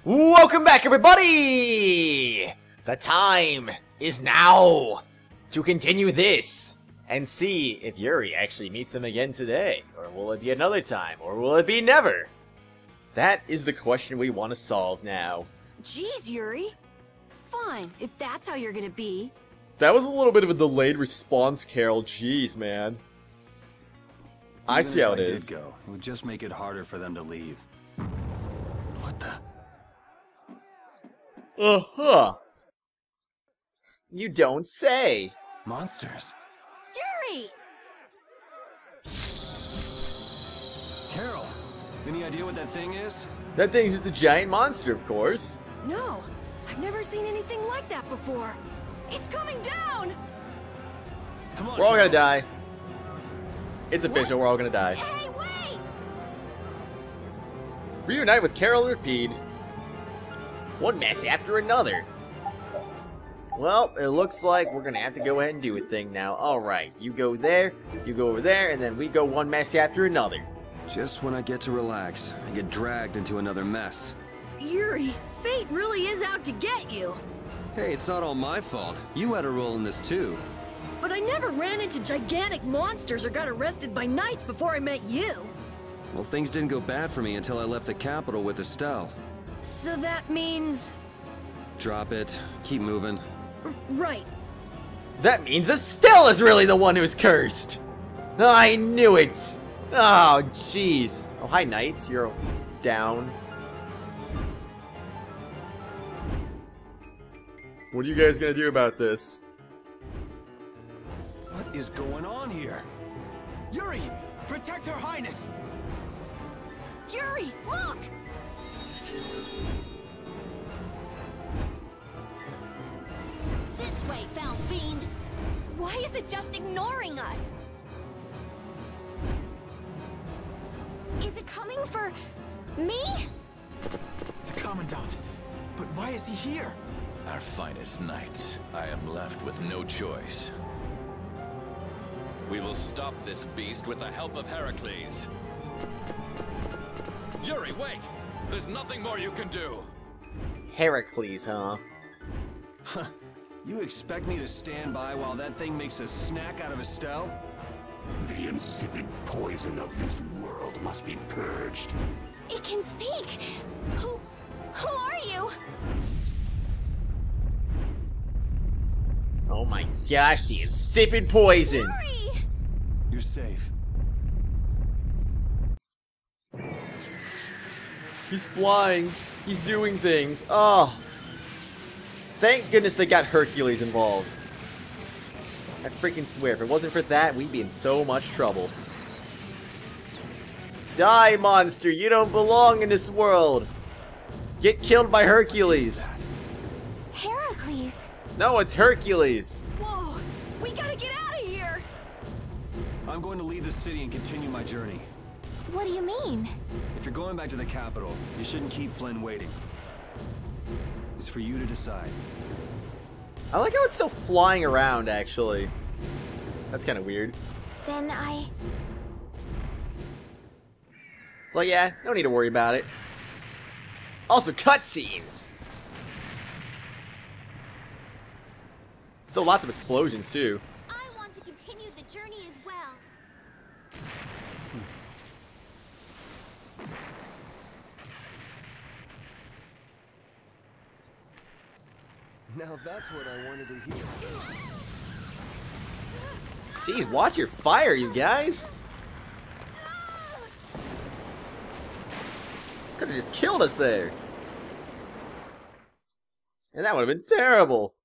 Welcome back, everybody! The time is now to continue this and see if Yuri actually meets him again today. Or will it be another time? Or will it be never? That is the question we want to solve now. Jeez, Yuri. Fine, if that's how you're gonna be. That was a little bit of a delayed response, Carol. Jeez, man. I see how it is. Did go, it would just make it harder for them to leave. What the? Uh-huh. You don't say. Monsters. Yuri! Carol, any idea what that thing is? That thing's just a giant monster, of course. No, I've never seen anything like that before. It's coming down! Come on, We're all Carol. gonna die. It's official, we're all gonna die. Hey, wait! Reunite with Carol and Rapide. One mess after another. Well, it looks like we're gonna have to go ahead and do a thing now. Alright, you go there, you go over there, and then we go one mess after another. Just when I get to relax, I get dragged into another mess. Yuri, fate really is out to get you. Hey, it's not all my fault. You had a role in this too. But I never ran into gigantic monsters or got arrested by knights before I met you. Well, things didn't go bad for me until I left the capital with Estelle. So that means... Drop it. Keep moving. Right. That means Estelle is really the one who's cursed! I knew it! Oh, jeez. Oh, hi, Knights. You're down. What are you guys gonna do about this? What is going on here? Yuri! Protect Her Highness! Yuri, look! This way, foul fiend! Why is it just ignoring us? Is it coming for me? The Commandant. But why is he here? Our finest knights. I am left with no choice. We will stop this beast with the help of Heracles. Yuri, wait! There's nothing more you can do! Heracles, huh? Huh. You expect me to stand by while that thing makes a snack out of Estelle? The insipid poison of this world must be purged. It can speak! Who are you? Oh my gosh, the insipid poison! Yuri! You're safe. He's flying. He's doing things. Oh. Thank goodness they got Hercules involved. I freaking swear, if it wasn't for that, we'd be in so much trouble. Die, monster! You don't belong in this world! Get killed by Hercules! Heracles! No, it's Hercules! Whoa! We gotta get out of here! I'm going to leave the city and continue my journey. What do you mean? If you're going back to the capital, you shouldn't keep Flynn waiting. It's for you to decide. I like how it's still flying around, actually. That's kind of weird. Then So yeah, no need to worry about it. Also, cutscenes! Still lots of explosions, too. I want to continue the journey as well. Now that's what I wanted to hear. Jeez, watch your fire, you guys! Could have just killed us there. And that would have been terrible.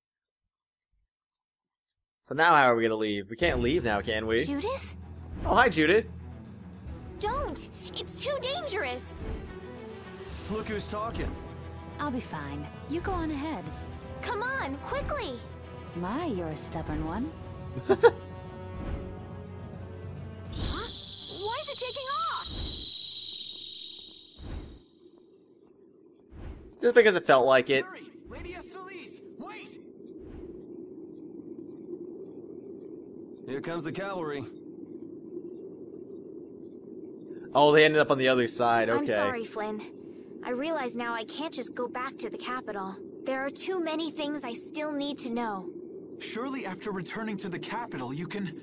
So now how are we gonna leave? We can't leave now, can we? Judith? Oh, hi, Judith. Don't! It's too dangerous! Look who's talking. I'll be fine. You go on ahead. Come on, quickly! My, you're a stubborn one. Huh? Why is it taking off? Just because it felt like it. Yuri! Lady Estellise! Wait! Here comes the cavalry. Oh, they ended up on the other side. Okay. I'm sorry, Flynn. I realize now I can't just go back to the capital. There are too many things I still need to know. Surely after returning to the capital, you can...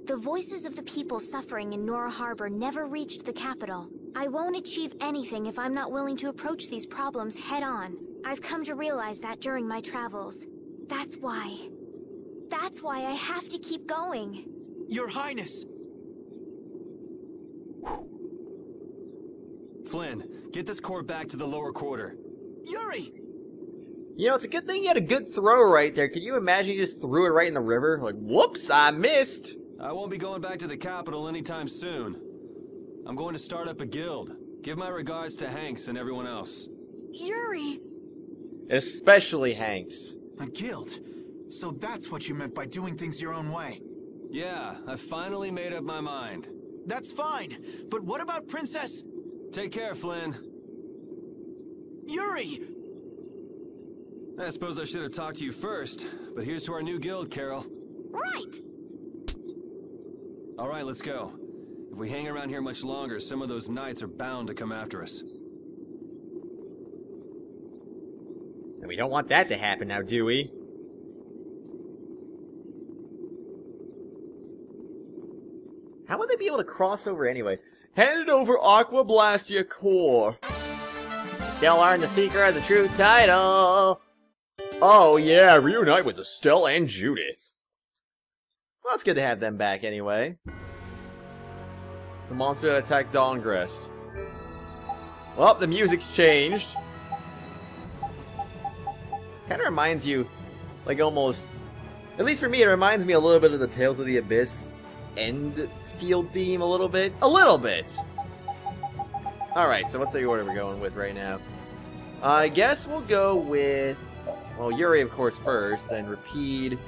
The voices of the people suffering in Nora Harbor never reached the capital. I won't achieve anything if I'm not willing to approach these problems head-on. I've come to realize that during my travels. That's why I have to keep going. Your Highness! Flynn, get this core back to the lower quarter. Yuri! You know, it's a good thing you had a good throw right there. Could you imagine you just threw it right in the river? Like, whoops, I missed. I won't be going back to the capital anytime soon. I'm going to start up a guild. Give my regards to Hanks and everyone else. Yuri! Especially Hanks. A guild? So that's what you meant by doing things your own way. Yeah, I finally made up my mind. That's fine, but what about Princess... Take care, Flynn. Yuri! I suppose I should have talked to you first, but here's to our new guild, Carol. Right! All right, let's go. If we hang around here much longer, some of those knights are bound to come after us. And we don't want that to happen now, do we? How would they be able to cross over anyway? Hand it over, Aqua Blastia Core. Stellar and the Seeker are the true title. Oh yeah, reunite with Estelle and Judith. Well, it's good to have them back anyway. The monster that attacked Dahngrest. Well, the music's changed. Kind of reminds you, like almost, at least for me, it reminds me a little bit of the Tales of the Abyss end field theme a little bit. Alright, so what's the order we're going with right now? I guess we'll go with, well, Yuri, of course, first, then Rapide.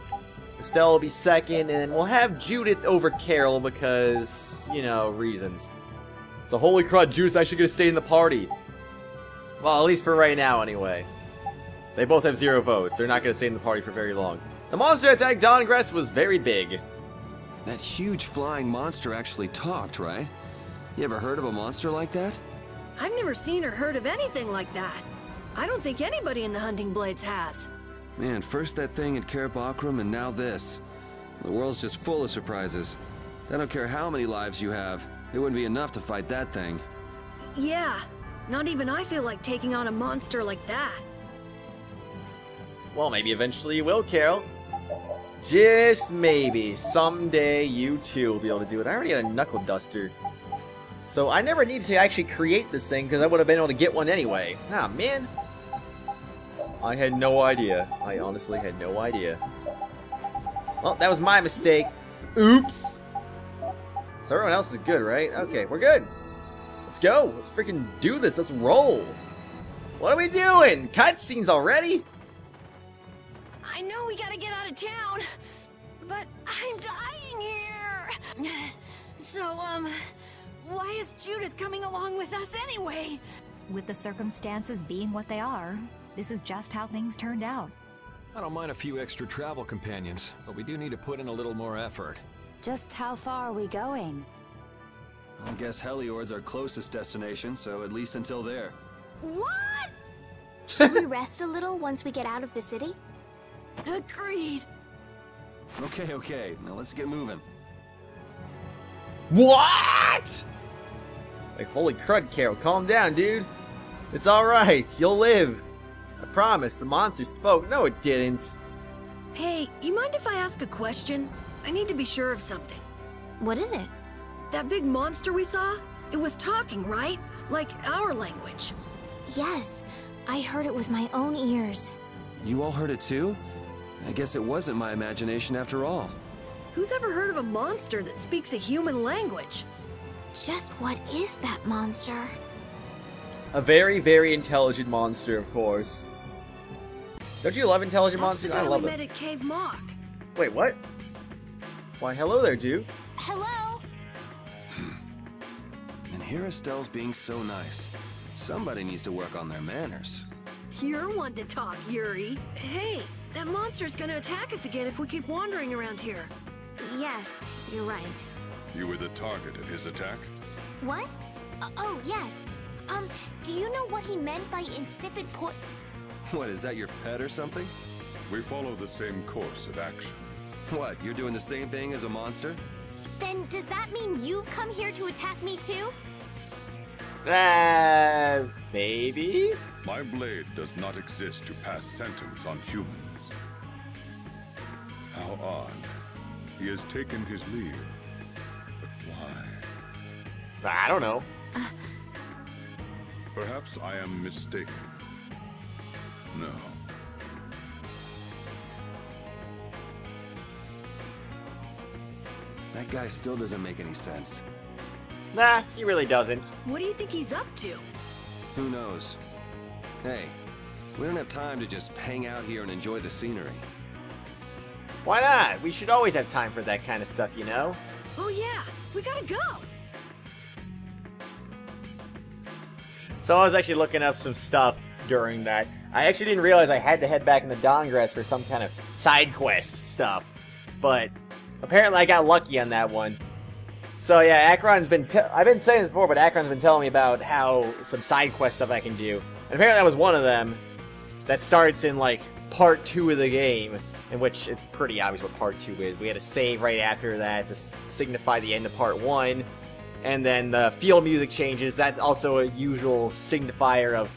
Estelle will be second, and we'll have Judith over Carol because, you know, reasons. So, holy crud, Judith's actually going to stay in the party. Well, at least for right now, anyway. They both have 0 votes. They're not going to stay in the party for very long. The monster attack Dahngrest was very big. That huge flying monster actually talked, right? You ever heard of a monster like that? I've never seen or heard of anything like that. I don't think anybody in the Hunting Blades has. Man, first that thing at Cair Bakram and now this. The world's just full of surprises. I don't care how many lives you have. It wouldn't be enough to fight that thing. Yeah, not even I feel like taking on a monster like that. Well, maybe eventually you will, Carol. Just maybe. Someday you too will be able to do it. I already had a knuckle duster. So I never needed to actually create this thing because I would have been able to get one anyway. Ah, man. I had no idea. I honestly had no idea. Well, that was my mistake. Oops. So everyone else is good, right? Okay, we're good. Let's go. Let's freaking do this. Let's roll. What are we doing? Cutscenes already? I know we gotta get out of town, but I'm dying here. So, why is Judith coming along with us anyway? With the circumstances being what they are, this is just how things turned out. I don't mind a few extra travel companions, but we do need to put in a little more effort. Just how far are we going? I guess Heliord's our closest destination, so at least until there. What? Should we rest a little once we get out of the city? Agreed. Okay, now let's get moving. What? Like, holy crud, Carol. Calm down, dude. It's alright. You'll live. I promise. The monster spoke. No, it didn't. Hey, you mind if I ask a question? I need to be sure of something. What is it? That big monster we saw? It was talking, right? Like our language. Yes, I heard it with my own ears. You all heard it too? I guess it wasn't my imagination after all. Who's ever heard of a monster that speaks a human language? Just what is that monster? A very, very intelligent monster, of course. Don't you love intelligent That's monsters? the guy I love we them. met at Cave Mock. Wait, what? Why, hello there, dude. Hello? And here Estelle's being so nice. Somebody needs to work on their manners. You're one to talk, Yuri. Hey, that monster's gonna attack us again if we keep wandering around here. Yes, you're right. You were the target of his attack? What? Oh, yes. Do you know what he meant by insipid What, is that your pet or something? We follow the same course of action. What, you're doing the same thing as a monster? Then does that mean you've come here to attack me too? Maybe? My blade does not exist to pass sentence on humans. How odd. He has taken his leave. But why? I don't know. Perhaps I am mistaken. No. That guy still doesn't make any sense. Nah, he really doesn't. What do you think he's up to? Who knows? Hey, we don't have time to just hang out here and enjoy the scenery. Why not? We should always have time for that kind of stuff, you know? Oh yeah, we gotta go! So I was actually looking up some stuff during that. I actually didn't realize I had to head back in the Dahngrest for some kind of side quest stuff. But apparently I got lucky on that one. So yeah, Akron's been... I've been saying this before, but Akron's been telling me about how some side quest stuff I can do. And apparently that was one of them that starts in, like, part 2 of the game. In which it's pretty obvious what part 2 is. We had to save right after that to signify the end of part 1. And then the field music changes. That's also a usual signifier of,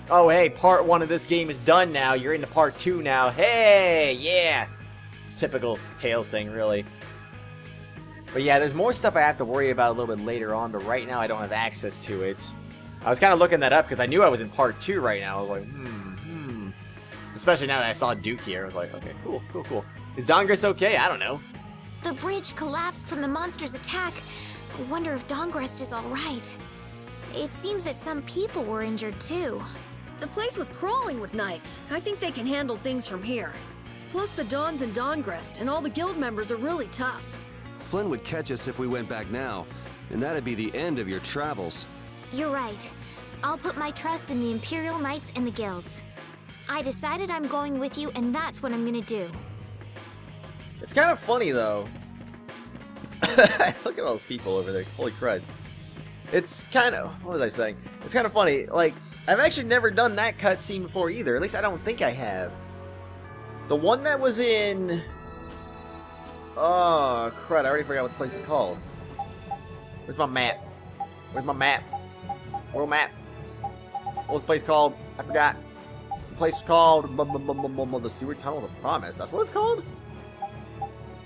oh hey, part 1 of this game is done now. You're into part 2 now. Hey, yeah. Typical Tales thing, really. But yeah, there's more stuff I have to worry about a little bit later on, but right now I don't have access to it. I was kind of looking that up because I knew I was in part 2 right now. I was like, Especially now that I saw Duke here, I was like, okay, cool. Is Dahngrest okay? I don't know. The bridge collapsed from the monster's attack. I wonder if Dahngrest is alright. It seems that some people were injured too. The place was crawling with knights. I think they can handle things from here. Plus the Dons in Dahngrest and all the guild members are really tough. Flynn would catch us if we went back now, and that'd be the end of your travels. You're right. I'll put my trust in the Imperial Knights and the guilds. I decided I'm going with you, and that's what I'm gonna do. It's kind of funny, though. Look at all those people over there. Holy crud. It's kind of... What was I saying? It's kind of funny. Like, I've actually never done that cutscene before either. At least I don't think I have. The one that was in... Oh, crud. I already forgot what the place is called. Where's my map? Where's my map? World map. What was the place called? I forgot. The place was called... The Sewer Tunnel of Promise. That's what it's called?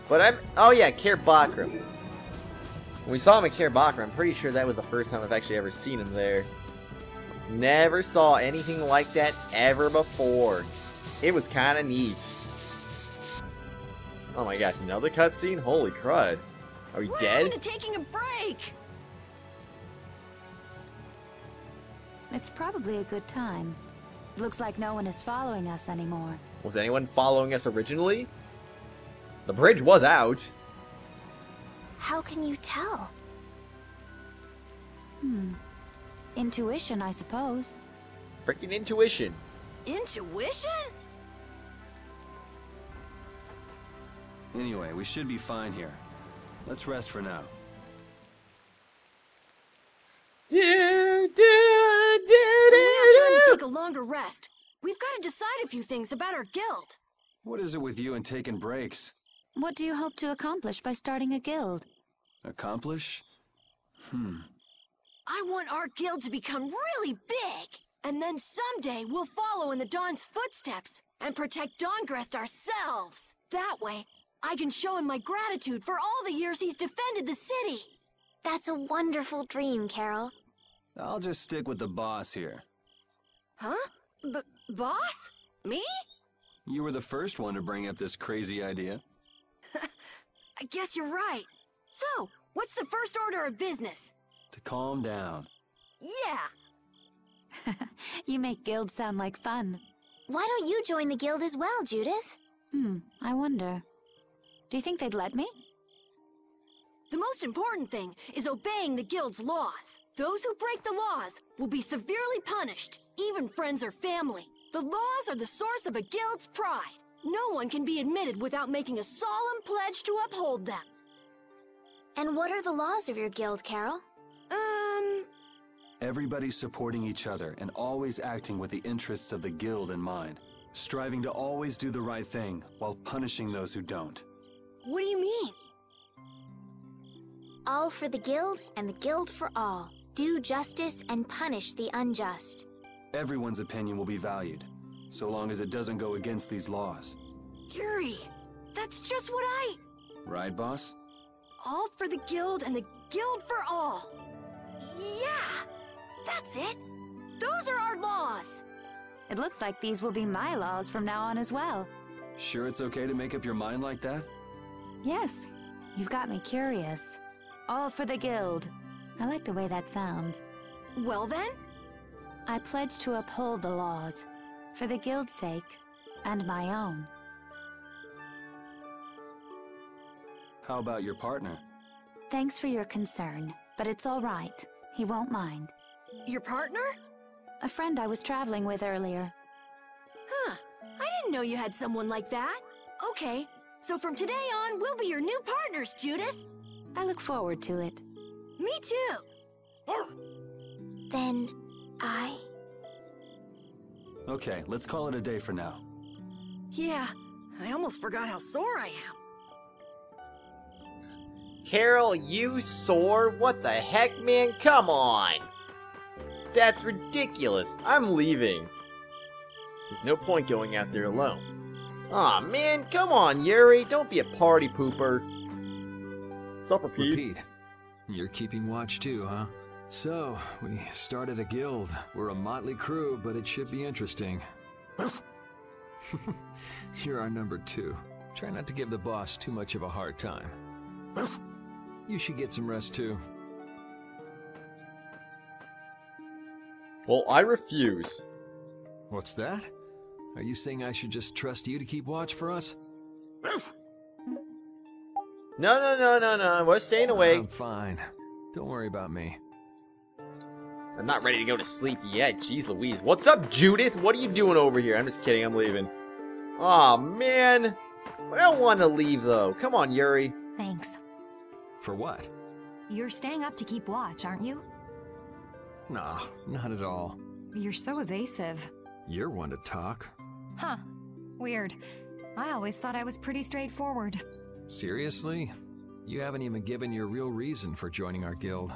But I'm... Oh, yeah, Kaer Bakram. When we saw him at Kaer Bakram, I'm pretty sure that was the first time I've actually ever seen him there. Never saw anything like that ever before. It was kind of neat. Oh my gosh, another cutscene? Holy crud. Are we dead? We're taking a break! It's probably a good time. Looks like no one is following us anymore. Was anyone following us originally? The bridge was out. How can you tell? Intuition, I suppose. Freaking intuition. Intuition? Anyway, we should be fine here. Let's rest for now. We have time to take a longer rest. We've got to decide a few things about our guild. What is it with you and taking breaks? What do you hope to accomplish by starting a guild? Accomplish? I want our guild to become really big. And then someday we'll follow in the Dawn's footsteps and protect Dahngrest ourselves. That way, I can show him my gratitude for all the years he's defended the city. That's a wonderful dream, Carol. I'll just stick with the boss here. Huh? Boss? Me? You were the first one to bring up this crazy idea. I guess you're right. So, what's the first order of business? To calm down. Yeah. You make guilds sound like fun. Why don't you join the guild as well, Judith? I wonder. Do you think they'd let me? The most important thing is obeying the guild's laws. Those who break the laws will be severely punished, even friends or family. The laws are the source of a guild's pride. No one can be admitted without making a solemn pledge to uphold them. And what are the laws of your guild, Carol? Everybody supporting each other and always acting with the interests of the guild in mind. Striving to always do the right thing while punishing those who don't. What do you mean? All for the guild and the guild for all. Do justice and punish the unjust. Everyone's opinion will be valued, so long as it doesn't go against these laws. Yuri, that's just what I... Right, boss? All for the guild and the guild for all. Yeah, that's it. Those are our laws. It looks like these will be my laws from now on as well. Sure it's okay to make up your mind like that? Yes, you've got me curious. All for the guild. I like the way that sounds. Well then? I pledge to uphold the laws, for the guild's sake, and my own. How about your partner? Thanks for your concern, but it's all right. He won't mind. Your partner? A friend I was traveling with earlier. Huh, I didn't know you had someone like that. Okay, so from today on, we'll be your new partners, Judith. I look forward to it. Me too. Then, I... Okay, let's call it a day for now. Yeah, I almost forgot how sore I am. Carol, you sore? What the heck, man? Come on! That's ridiculous. I'm leaving. There's no point going out there alone. Aw, man, come on, Yuri. Don't be a party pooper. What's up, Repeat. You're keeping watch too, huh? So, we started a guild. We're a motley crew, but it should be interesting. You're our number 2. Try not to give the boss too much of a hard time. You should get some rest too. Well, I refuse. What's that? Are you saying I should just trust you to keep watch for us? No. We're staying awake. I'm fine. Don't worry about me. I'm not ready to go to sleep yet. Jeez Louise. What's up, Judith? What are you doing over here? I'm just kidding. I'm leaving. Aw, man. I don't want to leave, though. Come on, Yuri. Thanks. For what? You're staying up to keep watch, aren't you? Nah, not at all. You're so evasive. You're one to talk. Huh. Weird. I always thought I was pretty straightforward. Seriously? You haven't even given your real reason for joining our guild.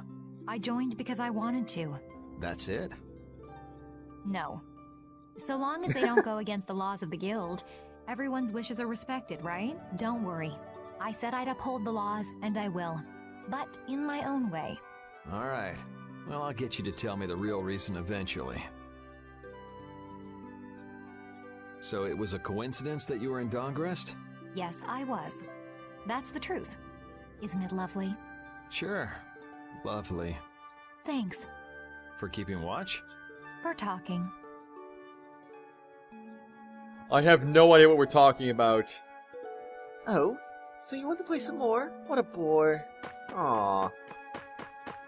I joined because I wanted to. That's it? No. So long as they don't go against the laws of the guild, everyone's wishes are respected, right? Don't worry. I said I'd uphold the laws, and I will. But in my own way. Alright. Well, I'll get you to tell me the real reason eventually. So it was a coincidence that you were in Dahngrest? Yes, I was. That's the truth. Isn't it lovely? Sure. Lovely. Thanks. For keeping watch? For talking. I have no idea what we're talking about. Oh, so you want to play some more? What a bore. Aww.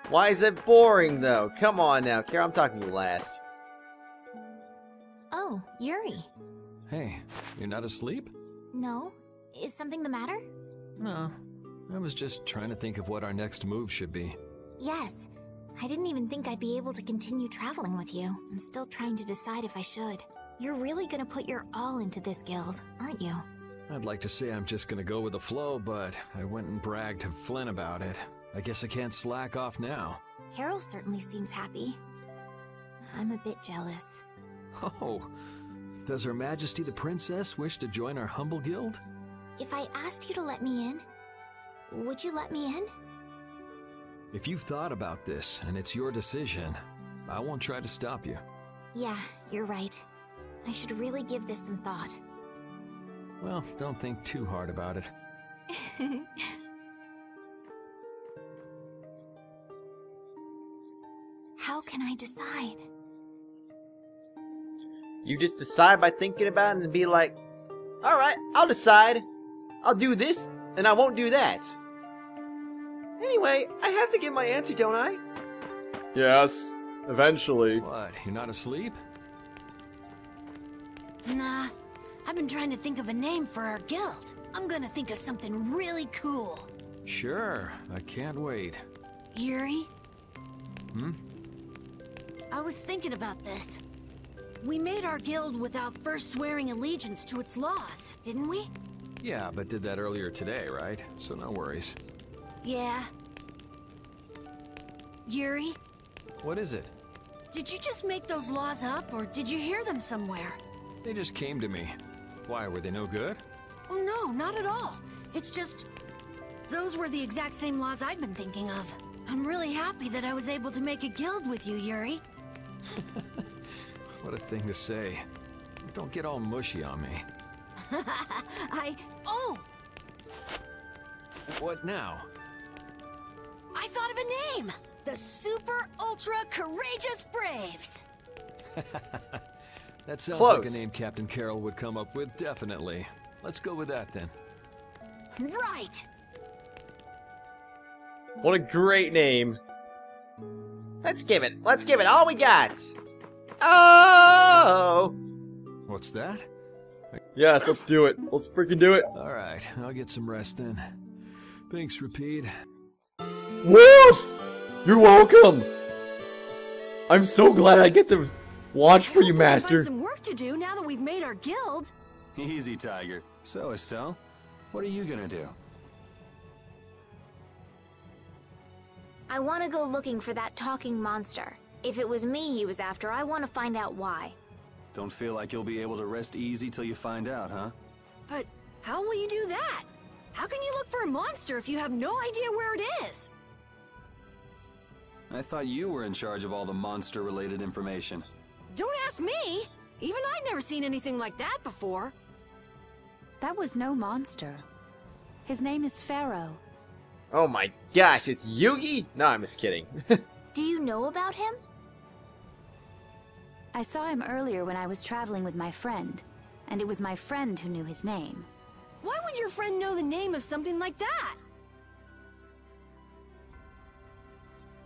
Why is it boring, though? Come on now, Kara, I'm talking to you last. Oh, Yuri. Hey, you're not asleep? No? Is something the matter? No. I was just trying to think of what our next move should be. Yes. I didn't even think I'd be able to continue traveling with you. I'm still trying to decide if I should. You're really gonna put your all into this guild, aren't you? I'd like to say I'm just gonna go with the flow, but I went and bragged to Flynn about it. I guess I can't slack off now. Carol certainly seems happy. I'm a bit jealous. Oh, does Her Majesty the Princess wish to join our humble guild? If I asked you to let me in, would you let me in? If you've thought about this, and it's your decision, I won't try to stop you. Yeah, you're right. I should really give this some thought. Well, don't think too hard about it. How can I decide? You just decide by thinking about it and be like, alright, I'll decide. I'll do this, and I won't do that. Anyway, I have to get my answer, don't I? Yes, eventually. What, you're not asleep? Nah, I've been trying to think of a name for our guild. I'm gonna think of something really cool. Sure, I can't wait. Yuri? Hmm? I was thinking about this. We made our guild without first swearing allegiance to its laws, didn't we? Yeah, but did that earlier today, right? So no worries. Yeah. Yuri? What is it? Did you just make those laws up, or did you hear them somewhere? They just came to me. Why, were they no good? Oh no, not at all. It's just... those were the exact same laws I'd been thinking of. I'm really happy that I was able to make a guild with you, Yuri. What a thing to say. Don't get all mushy on me. Oh! What now? I thought of a name! The Super Ultra Courageous Braves! That sounds Close. like a name Captain Carroll would come up with, definitely. Let's go with that then. Right! What a great name. Let's give it all we got. Oh! What's that? Yes, let's do it. Let's freaking do it. Alright, I'll get some rest then. Thanks, Rapide. Woof! You're welcome. I'm so glad I get to watch for you, Master. Find some work to do now that we've made our guild. Easy, Tiger. So, Estelle, what are you gonna do? I want to go looking for that talking monster. If it was me he was after, I want to find out why. Don't feel like you'll be able to rest easy till you find out, huh? But how will you do that? How can you look for a monster if you have no idea where it is? I thought you were in charge of all the monster-related information. Don't ask me! Even I'd never seen anything like that before. That was no monster. His name is Pharaoh. Oh my gosh, it's Yugi? No, I'm just kidding. Do you know about him? I saw him earlier when I was traveling with my friend, and it was my friend who knew his name. Why would your friend know the name of something like that?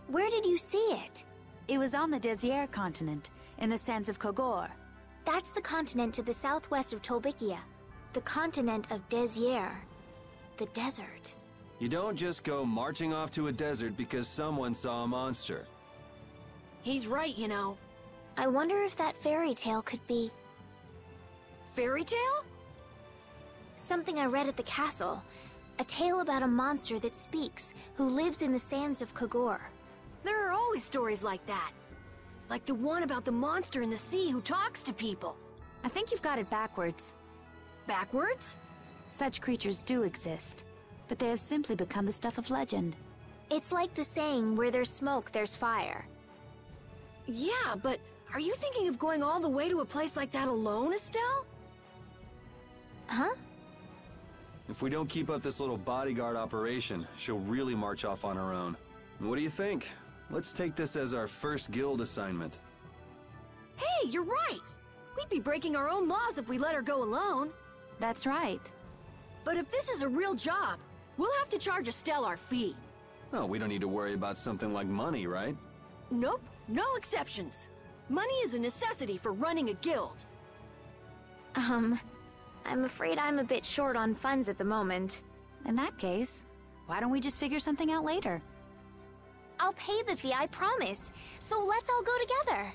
Where did you see it? It was on the Désert continent, in the sands of Kogor. That's the continent to the southwest of Tolbikia. The continent of Désert. The desert. You don't just go marching off to a desert because someone saw a monster. He's right, you know. I wonder if that fairy tale could be... Fairy tale? Something I read at the castle. A tale about a monster that speaks, who lives in the sands of Kogor. There are always stories like that. Like the one about the monster in the sea who talks to people. I think you've got it backwards. Backwards? Such creatures do exist, but they have simply become the stuff of legend. It's like the saying, where there's smoke, there's fire. Yeah, but are you thinking of going all the way to a place like that alone, Estelle? Huh? If we don't keep up this little bodyguard operation, she'll really march off on her own. What do you think? Let's take this as our first guild assignment. Hey, you're right! We'd be breaking our own laws if we let her go alone. That's right. But if this is a real job, we'll have to charge Estelle our fee. Oh, we don't need to worry about something like money, right? Nope, no exceptions. Money is a necessity for running a guild. I'm afraid I'm a bit short on funds at the moment. In that case, why don't we just figure something out later? I'll pay the fee, I promise. So let's all go together.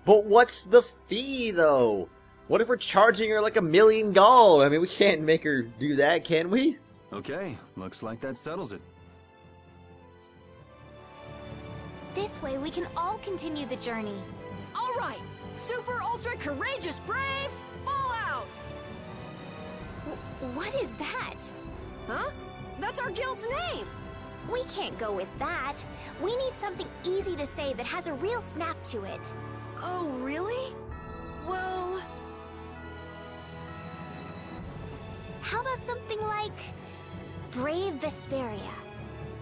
But what's the fee, though? What if we're charging her like 1,000,000 gold? I mean, we can't make her do that, can we? Okay, looks like that settles it. This way we can all continue the journey. All right, Super Ultra Courageous Braves, fall out! What is that? Huh? That's our guild's name! We can't go with that. We need something easy to say that has a real snap to it. Oh, really? Well... How about something like... Brave Vesperia?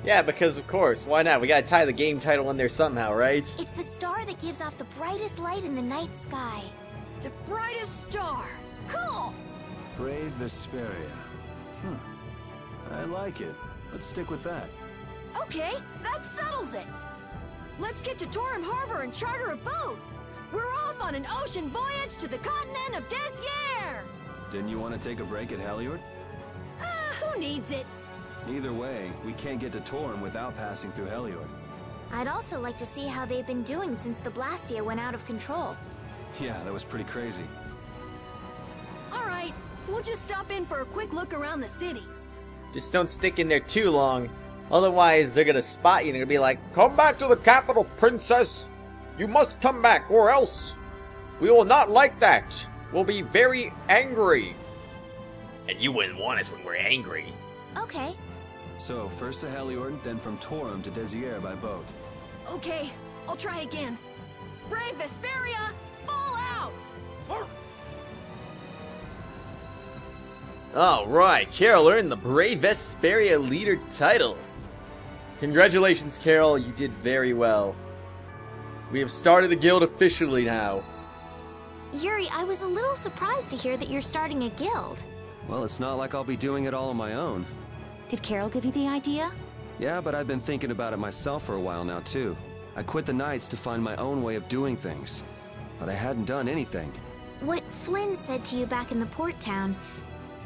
Yeah, because of course, why not? We gotta tie the game title in there somehow, right? It's the star that gives off the brightest light in the night sky. The brightest star! Cool! Brave Vesperia. I like it. Let's stick with that. Okay, that settles it! Let's get to Torim Harbor and charter a boat! We're off on an ocean voyage to the continent of Désert! Didn't you want to take a break at Heliord? Who needs it? Either way, we can't get to Torim without passing through Heliord. I'd also like to see how they've been doing since the Blastia went out of control. Yeah, that was pretty crazy. Alright, we'll just stop in for a quick look around the city. Just don't stick in there too long. Otherwise, they're gonna spot you and they're gonna be like, "Come back to the capital, princess! You must come back, or else we will not like that. We'll be very angry." And you wouldn't want us when we're angry. Okay. So, first to Heliord, then from Torum to Desier by boat. Okay, I'll try again. Brave Vesperia, fall out! Alright, Carol earned the Brave Vesperia leader title. Congratulations, Carol, you did very well. We have started the guild officially now. Yuri, I was a little surprised to hear that you're starting a guild. Well, it's not like I'll be doing it all on my own. Did Carol give you the idea? Yeah, but I've been thinking about it myself for a while now, too. I quit the Knights to find my own way of doing things. But I hadn't done anything. What Flynn said to you back in the port town,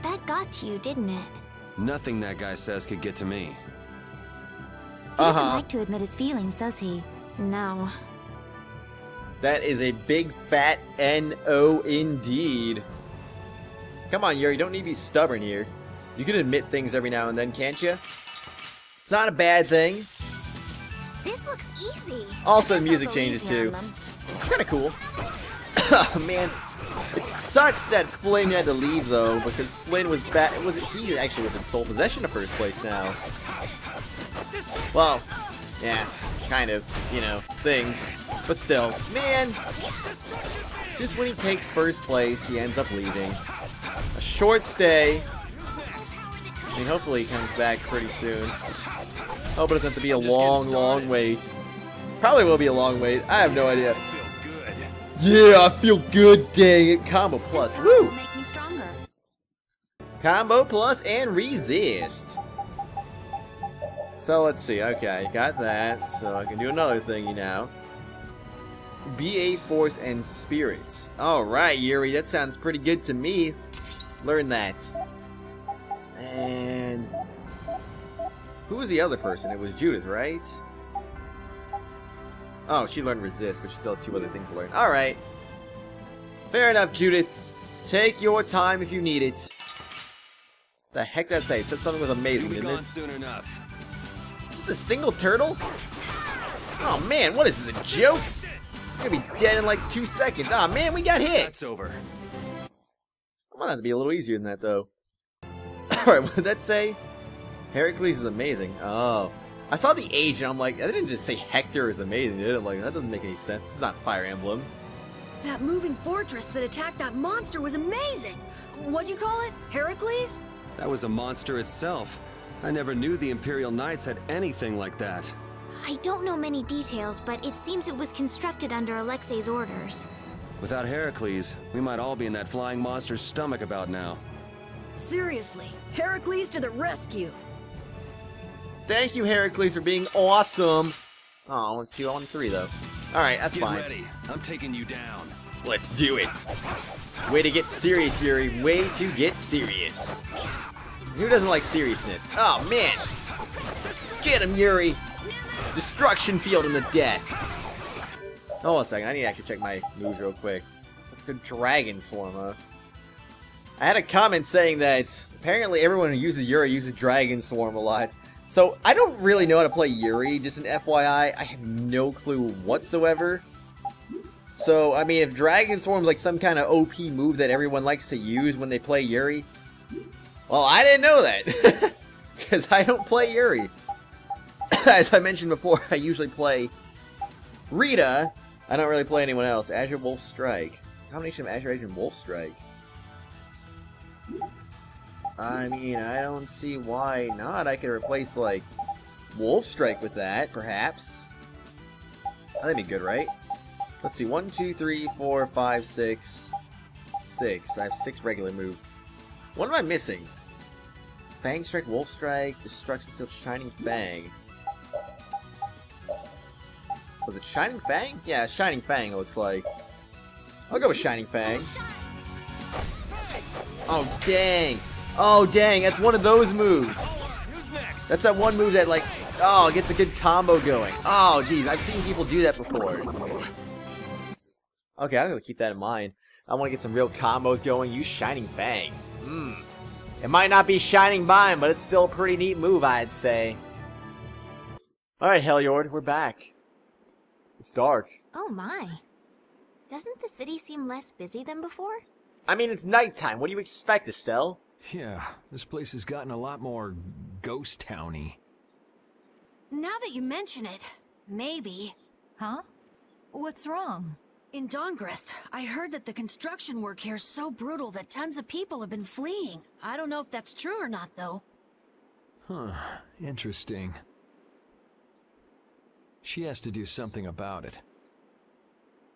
that got to you, didn't it? Nothing that guy says could get to me. He doesn't like to admit his feelings, does he? No. That is a big fat N-O indeed. Come on, Yuri, you don't need to be stubborn here. You can admit things every now and then, can't you? It's not a bad thing. This looks easy. Also, the music changes too. It's kind of cool. Oh, man. It sucks that Flynn had to leave, though, because Flynn was back. He actually was in sole possession in the first place now. Well, yeah, kind of, you know, things. But still, man, just when he takes first place, he ends up leaving. A short stay. I mean, hopefully he comes back pretty soon. Hope it doesn't have to be a long wait. Probably will be a long wait. I have no idea. Yeah, I feel good, dang it. Combo plus, woo! Make me stronger. Combo plus and resist. So let's see, okay, got that. So I can do another thingy now. BA Force and Spirits. Alright, Yuri, that sounds pretty good to me. Learn that. And who was the other person? It was Judith, right? Oh, she learned Resist, but she still has 2 other things to learn. Alright. Fair enough, Judith. Take your time if you need it. The heck did I say? It said something was amazing, didn't it? Soon enough. Just a single turtle? Oh man, what is this, a joke? I'm gonna be dead in like 2 seconds. Ah man, we got hit! That's over. I'm gonna have to be a little easier than that, though. Alright, what did that say? Heracles is amazing. Oh. I saw the age and I'm like, I didn't just say Hector is amazing, did it? I'm like, that doesn't make any sense. This is not Fire Emblem. That moving fortress that attacked that monster was amazing! What'd you call it? Heracles? That was a monster itself. I never knew the Imperial Knights had anything like that. I don't know many details, but it seems it was constructed under Alexei's orders. Without Heracles, we might all be in that flying monster's stomach about now. Seriously, Heracles to the rescue! Thank you, Heracles, for being awesome. Oh, 2 on 3 though. Alright, that's fine. Get ready. I'm taking you down. Let's do it. Way to get serious, Yuri. Way to get serious. Who doesn't like seriousness? Oh, man. Get him, Yuri. Destruction field in the death. Hold on a second. I need to actually check my moves real quick. It's a dragon swarm, huh? I had a comment saying that apparently everyone who uses Yuri uses dragon swarm a lot. So, I don't really know how to play Yuri, just an FYI. I have no clue whatsoever. So, I mean, if Dragon Swarm's like some kind of OP move that everyone likes to use when they play Yuri, well, I didn't know that. Because I don't play Yuri. As I mentioned before, I usually play Rita. I don't really play anyone else. Azure Wolf Strike. Combination of Azure Edge and Wolf Strike. I mean, I don't see why not. I could replace, like, Wolf Strike with that, perhaps. That'd be good, right? Let's see. 1, 2, 3, 4, 5, 6. 6. I have 6 regular moves. What am I missing? Fang Strike, Wolf Strike, Destruction Field, Shining Fang. Was it Shining Fang? Yeah, Shining Fang, it looks like. I'll go with Shining Fang. Oh, dang. Oh, dang, that's one of those moves. That's that one move that, like... Oh, it gets a good combo going. Oh, geez, I've seen people do that before. Okay, I'm gonna keep that in mind. I want to get some real combos going. Use Shining Fang. It might not be Shining Bind, but it's still a pretty neat move, I'd say. Alright, Heliord, we're back. It's dark. Oh my. Doesn't the city seem less busy than before? I mean, it's nighttime. What do you expect, Estelle? Yeah, this place has gotten a lot more ghost towny. Now that you mention it, maybe. Huh? What's wrong? In Dahngrest, I heard that the construction work here is so brutal that tons of people have been fleeing. I don't know if that's true or not, though. Huh, interesting. She has to do something about it.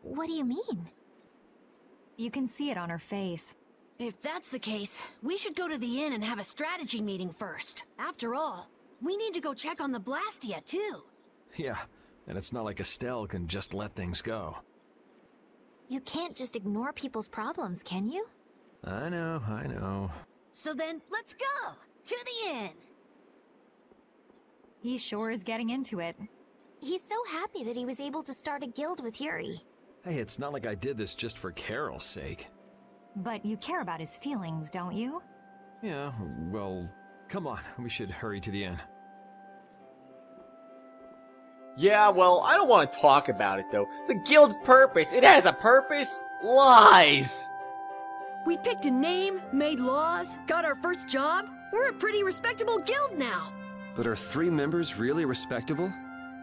What do you mean? You can see it on her face. If that's the case, we should go to the inn and have a strategy meeting first. After all, we need to go check on the Blastia, too. Yeah, and it's not like Estelle can just let things go. You can't just ignore people's problems, can you? I know. So then, let's go! To the inn! He sure is getting into it. He's so happy that he was able to start a guild with Yuri. Hey, it's not like I did this just for Carol's sake. But you care about his feelings, don't you? Yeah, well, come on, we should hurry to the inn. Yeah, well, I don't want to talk about it, though. The guild's purpose, it has a purpose? Lies! We picked a name, made laws, got our first job. We're a pretty respectable guild now. But are 3 members really respectable?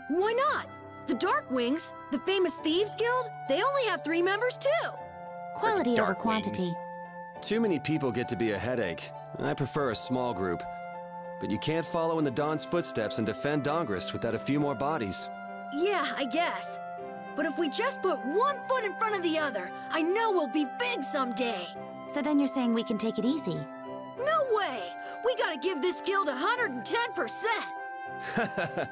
Why not? The Darkwings, the famous thieves guild, they only have 3 members too. Quality over quantity. Too many people get to be a headache. I prefer a small group. But you can't follow in the Dawn's footsteps and defend Dahngrest without a few more bodies. Yeah, I guess. But if we just put one foot in front of the other, I know we'll be big someday. So then you're saying we can take it easy? No way! We gotta give this guild 110%! Aye,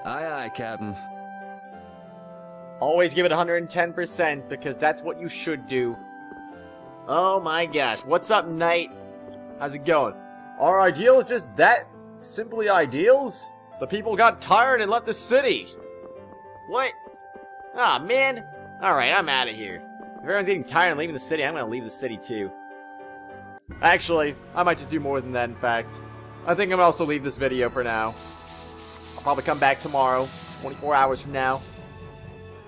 aye, Captain. Always give it 110%, because that's what you should do. Oh my gosh, what's up, Knight? How's it going? Our ideal is just that? Simply ideals? The people got tired and left the city. What? Ah, man. Alright, I'm out of here. If everyone's getting tired and leaving the city, I'm gonna leave the city too. Actually, I might just do more than that, in fact. I think I'm gonna also leave this video for now. I'll probably come back tomorrow, 24 hours from now.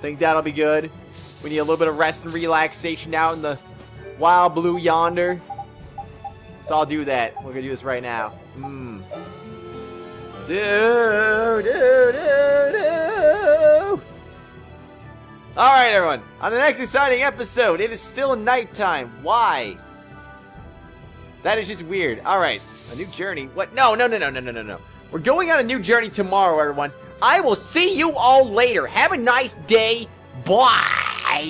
Think that'll be good. We need a little bit of rest and relaxation out in the wild blue yonder. So I'll do that. We're gonna do this right now. Alright, everyone. On the next exciting episode, it is still nighttime. Why? That is just weird. Alright. A new journey. What? No. We're going on a new journey tomorrow, everyone. I will see you all later. Have a nice day. Bye.